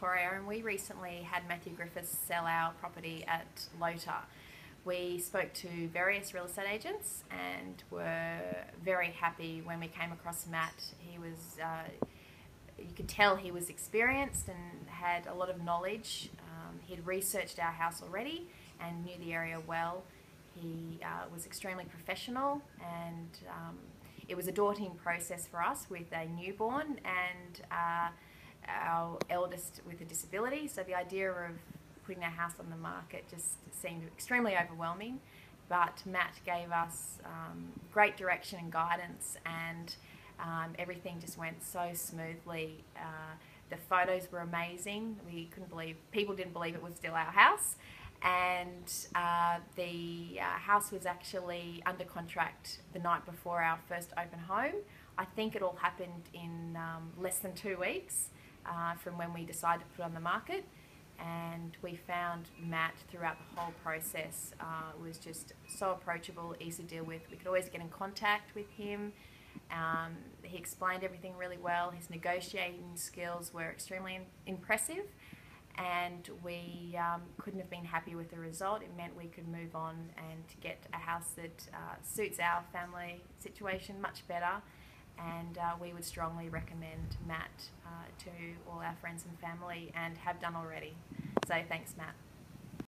Victoria, and we recently had Matthew Griffiths sell our property at Lota. We spoke to various real estate agents and were very happy when we came across Matt. He was, you could tell he was experienced and had a lot of knowledge. He'd researched our house already and knew the area well. He was extremely professional, and it was a daunting process for us with a newborn and our eldest with a disability. So the idea of putting our house on the market just seemed extremely overwhelming. But Matt gave us great direction and guidance, and everything just went so smoothly. The photos were amazing. We couldn't believe, people didn't believe it was still our house. And the house was actually under contract the night before our first open home. I think it all happened in less than 2 weeks from when we decided to put it on the market. And we found Matt throughout the whole process was just so approachable, easy to deal with. We could always get in contact with him. He explained everything really well. His negotiating skills were extremely impressive, and we couldn't have been happy with the result. It meant we could move on and get a house that suits our family situation much better, and we would strongly recommend Matt to all our friends and family, and have done already. So thanks, Matt.